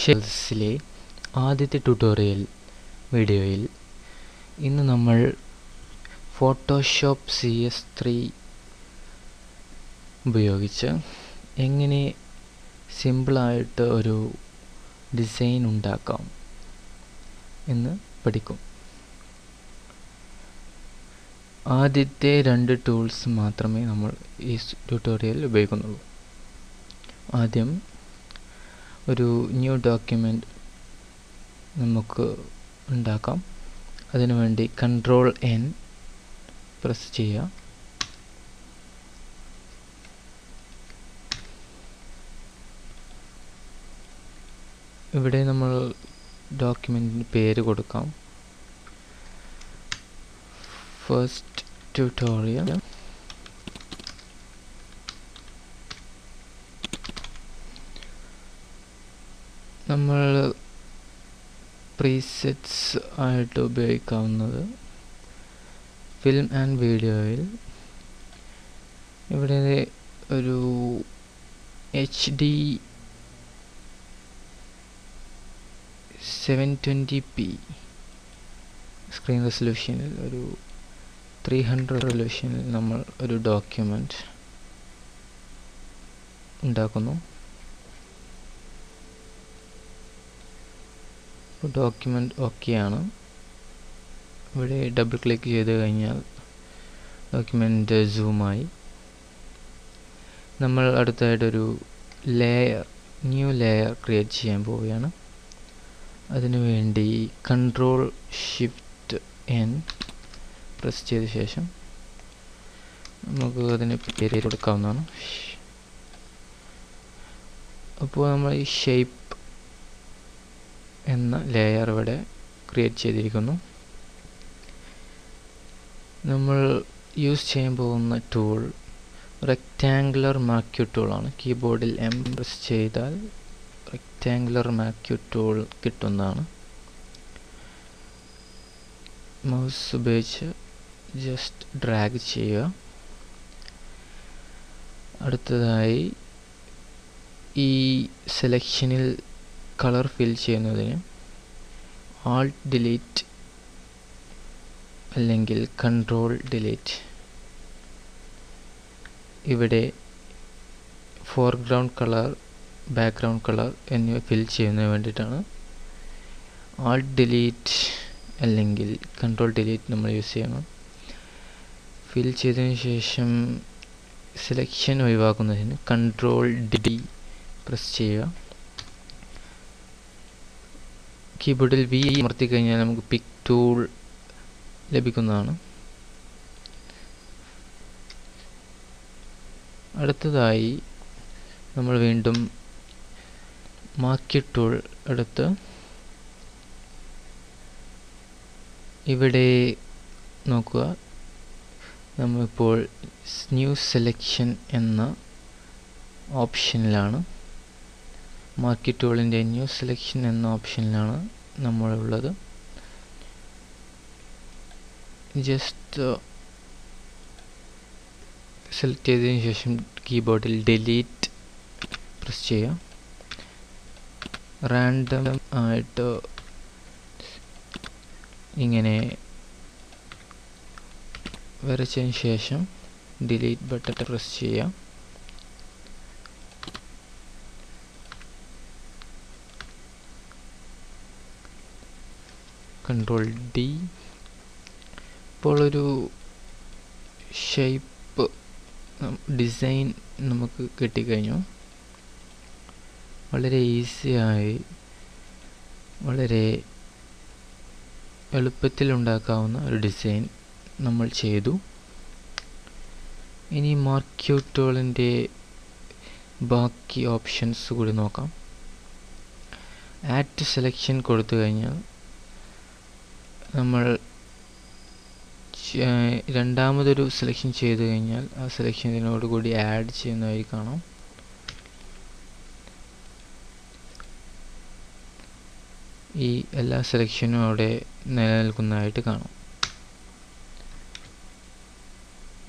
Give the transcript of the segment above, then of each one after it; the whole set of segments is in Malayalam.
ഷെൽസിലെ ആദ്യത്തെ ട്യൂട്ടോറിയൽ വീഡിയോയിൽ ഇന്ന് നമ്മൾ ഫോട്ടോഷോപ്പ് CS3 ഉപയോഗിച്ച് എങ്ങനെ സിമ്പിളായിട്ട് ഒരു ഡിസൈൻ ഉണ്ടാക്കാം എന്ന് പഠിക്കും. ആദ്യത്തെ 2 ടൂൾസ് മാത്രമേ നമ്മൾ ഈ ട്യൂട്ടോറിയൽ ഉപയോഗിക്കുന്നുള്ളൂ. ആദ്യം ഒരു ന്യൂ ഡോക്യുമെൻ്റ് നമുക്ക് ഉണ്ടാക്കാം. അതിനുവേണ്ടി Ctrl+N പ്രസ് ചെയ്യുക. ഇവിടെ നമ്മൾ ഡോക്യുമെൻറ്റിന് പേര് കൊടുക്കാം. First tutorial. നമ്മൾ പ്രീസെറ്റ്സ് ആയിട്ട് ഉപയോഗിക്കാവുന്നത് ഫിലിം ആൻഡ് വീഡിയോയിൽ ഇവിടെ ഒരു HD 720p സ്ക്രീൻ റെസൊല്യൂഷനിൽ ഒരു 300 റെസൊല്യൂഷനിൽ നമ്മൾ ഒരു ഡോക്യുമെൻ്റ് ഉണ്ടാക്കുന്നു. ഡോക്യുമെൻ്റ് ഓക്കെയാണ്. ഇവിടെ ഡബിൾ ക്ലിക്ക് ചെയ്ത് കഴിഞ്ഞാൽ ഡോക്യുമെൻ്റ് സൂമായി. നമ്മൾ അടുത്തായിട്ടൊരു ന്യൂ ലെയർ ക്രിയേറ്റ് ചെയ്യാൻ പോവുകയാണ്. അതിനുവേണ്ടി Ctrl+Shift+N പ്രസ് ചെയ്ത ശേഷം നമുക്ക് അതിന് പേര് കൊടുക്കാവുന്നതാണ്. അപ്പോൾ നമ്മൾ ഈ ഷേപ്പ് എന്ന ലെയർ ഇവിടെ ക്രിയേറ്റ് ചെയ്തിരിക്കുന്നു. നമ്മൾ യൂസ് ചെയ്യാൻ പോകുന്ന ടൂൾ റെക്റ്റാങ്കുലർ മാർക്യൂ ടൂളാണ്. കീബോർഡിൽ M പ്രസ് ചെയ്താൽ റെക്റ്റാങ്കുലർ മാർക്യൂ ടൂൾ കിട്ടുന്നതാണ്. മൗസ് ഉപയോഗിച്ച് ജസ്റ്റ് ഡ്രാഗ് ചെയ്യുക. അടുത്തതായി ഈ സെലക്ഷനിൽ കളർ ഫിൽ ചെയ്യുന്നതിന് Alt+Delete അല്ലെങ്കിൽ Ctrl+Delete. ഇവിടെ ഫോർഗ്രൗണ്ട് കളർ, ബാക്ക്ഗ്രൗണ്ട് കളർ എന്നിവ ഫിൽ ചെയ്യുന്നതിന് വേണ്ടിയിട്ടാണ് Alt+Delete അല്ലെങ്കിൽ Ctrl+Delete നമ്മൾ യൂസ് ചെയ്യണം. ഫിൽ ചെയ്തതിന് ശേഷം സെലക്ഷൻ ഒഴിവാക്കുന്നതിന് Ctrl+D പ്രസ് ചെയ്യുക. കീബോർഡിൽ V അമർത്തി കഴിഞ്ഞാൽ നമുക്ക് പിക്ക് ടൂൾ ലഭിക്കുന്നതാണ്. അടുത്തതായി നമ്മൾ വീണ്ടും മാർക്യൂ ടൂൾ എടുത്ത് ഇവിടെ നോക്കുക. നമ്മളിപ്പോൾ ന്യൂ സെലക്ഷൻ എന്ന ഓപ്ഷനിലാണ്. മാർക്യൂ ടൂളിൻ്റെ ന്യൂ സെലക്ഷൻ എന്ന ഓപ്ഷനിലാണ് നമ്മളുള്ളത്. ജസ്റ്റ് സെലക്ട് ചെയ്തതിന് ശേഷം കീബോർഡിൽ ഡിലീറ്റ് പ്രസ് ചെയ്യുക. റാൻഡം ആയിട്ട് ഇങ്ങനെ വരച്ചതിന് ശേഷം ഡിലീറ്റ് ബട്ടൺ പ്രസ് ചെയ്യുക. Ctrl+D. ഇപ്പോൾ ഒരു ഷേപ്പ് ഡിസൈൻ നമുക്ക് കിട്ടിക്കഴിഞ്ഞു. വളരെ ഈസിയായി വളരെ എളുപ്പത്തിൽ ഉണ്ടാക്കാവുന്ന ഒരു ഡിസൈൻ നമ്മൾ ചെയ്തു. ഇനി മാർക്യൂ ടൂളിൻ്റെ ബാക്കി ഓപ്ഷൻസ് കൂടി നോക്കാം. ആഡ് ടു സെലക്ഷൻ കൊടുത്തു കഴിഞ്ഞാൽ നമ്മൾ രണ്ടാമതൊരു സെലക്ഷൻ ചെയ്തു കഴിഞ്ഞാൽ ആ സെലക്ഷൻ ഇതിനോടുകൂടി ആഡ് ചെയ്യുന്നതായി കാണാം. ഈ എല്ലാ സെലക്ഷനും അവിടെ നിലനിൽക്കുന്നതായിട്ട് കാണാം.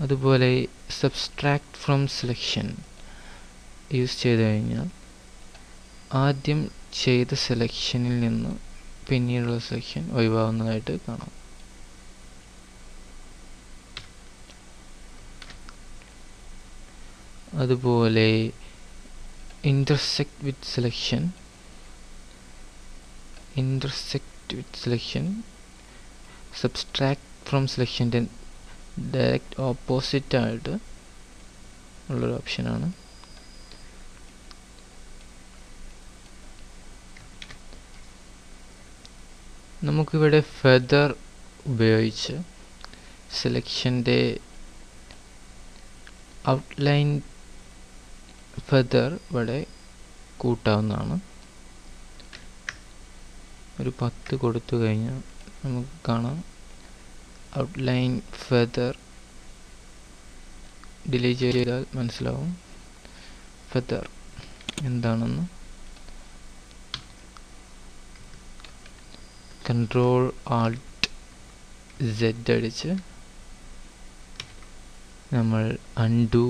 അതുപോലെ സബ്സ്ട്രാക്ട് ഫ്രം സെലക്ഷൻ യൂസ് ചെയ്ത് കഴിഞ്ഞാൽ ആദ്യം ചെയ്ത സെലക്ഷനിൽ നിന്ന് പിന്നീടുള്ള സെലക്ഷൻ ഒഴിവാകുന്നതായിട്ട് കാണാം. അതുപോലെ intersect with selection, subtract from selection direct opposite ആയിട്ട് ഉള്ളൊരു ഓപ്ഷനാണ്. നമുക്കിവിടെ ഫെദർ ഉപയോഗിച്ച് സെലക്ഷൻ്റെ ഔട്ട്ലൈൻ ഫെദർ ഇവിടെ കൂട്ടാവുന്നതാണ്. ഒരു 10 കൊടുത്തു കഴിഞ്ഞാൽ നമുക്ക് കാണാം ഔട്ട്ലൈൻ ഫെദർ ഡിലീറ്റ് ചെയ്താൽ മനസ്സിലാവും ഫെദർ എന്താണെന്ന്. കൺട്രോൾ ആൾട്ട് Z അടിച്ച് നമ്മൾ അൺഡു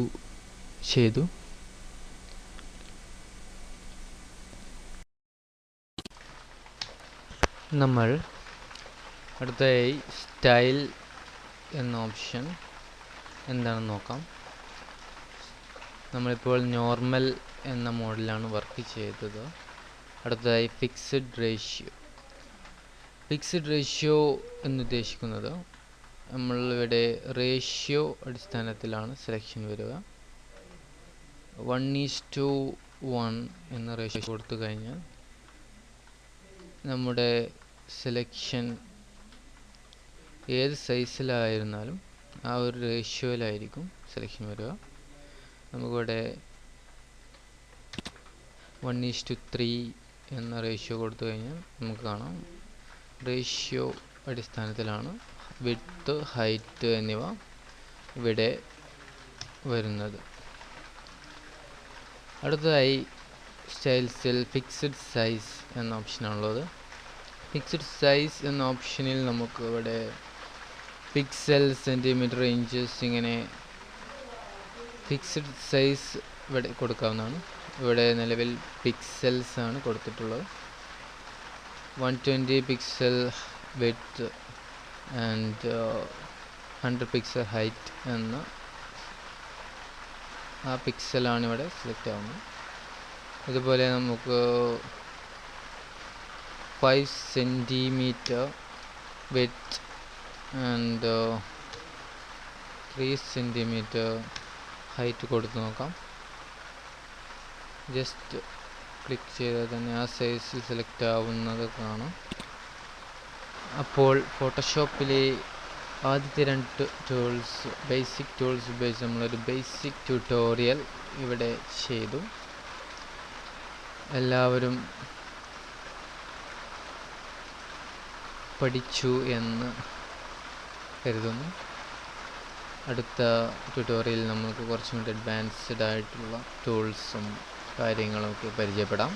ചെയ്തു. നമ്മൾ അടുത്തതായി സ്റ്റൈൽ എന്ന ഓപ്ഷൻ എന്താണെന്ന് നോക്കാം. നമ്മളിപ്പോൾ നോർമൽ എന്ന മോഡലാണ് വർക്ക് ചെയ്തത്. അടുത്തതായി ഫിക്സഡ് റേഷ്യോ എന്നുദ്ദേശിക്കുന്നത് നമ്മളിവിടെ റേഷ്യോ അടിസ്ഥാനത്തിലാണ് സെലക്ഷൻ വരിക. 1:1 എന്ന റേഷ്യോ കൊടുത്തു കഴിഞ്ഞാൽ നമ്മുടെ സെലക്ഷൻ ഏത് സൈസിലായിരുന്നാലും ആ ഒരു റേഷ്യോയിലായിരിക്കും സെലക്ഷൻ വരിക. നമുക്കിവിടെ 1:3 എന്ന റേഷ്യോ കൊടുത്തു കഴിഞ്ഞാൽ നമുക്ക് കാണാം റേഷ്യോ അടിസ്ഥാനത്തിലാണ് വിഡ്ത്ത്, ഹൈറ്റ് എന്നിവ ഇവിടെ വരുന്നത്. അടുത്തതായി സ്റ്റൈൽസിൽ ഫിക്സഡ് സൈസ് എന്ന ഓപ്ഷനാണുള്ളത്. ഫിക്സഡ് സൈസ് എന്ന ഓപ്ഷനിൽ നമുക്ക് ഇവിടെ പിക്സൽ, സെൻറ്റിമീറ്റർ, ഇഞ്ചസ് ഇങ്ങനെ ഫിക്സഡ് സൈസ് ഇവിടെ കൊടുക്കാവുന്നതാണ്. ഇവിടെ നിലവിൽ പിക്സൽസ് ആണ് കൊടുത്തിട്ടുള്ളത്. 120 pixel width and 100 pixel height എന്ന ആ പിക്സലാണ് ഇവിടെ സെലക്ട് ആവുന്നത്. അതുപോലെ നമുക്ക് 5 centimetre width and 3 centimetre height കൊടുത്ത് നോക്കാം. ജസ്റ്റ് ക്ലിക്ക് ചെയ്താൽ തന്നെ ആ സൈസിൽ സെലക്ട് ആവുന്നത് കാണാം. അപ്പോൾ ഫോട്ടോഷോപ്പിലെ ആദ്യത്തെ 2 ടൂൾസ്, ബേസിക് ടൂൾസ് ഉപയോഗിച്ച് നമ്മളൊരു ബേസിക് ട്യൂട്ടോറിയൽ ഇവിടെ ചെയ്തു. എല്ലാവരും പഠിച്ചു എന്ന് കരുതുന്നു. അടുത്ത ട്യൂട്ടോറിയലിൽ നമുക്ക് കുറച്ചും കൂടി അഡ്വാൻസ്ഡ് ആയിട്ടുള്ള ടൂൾസും കാര്യങ്ങളൊക്കെ പരിചയപ്പെടാം.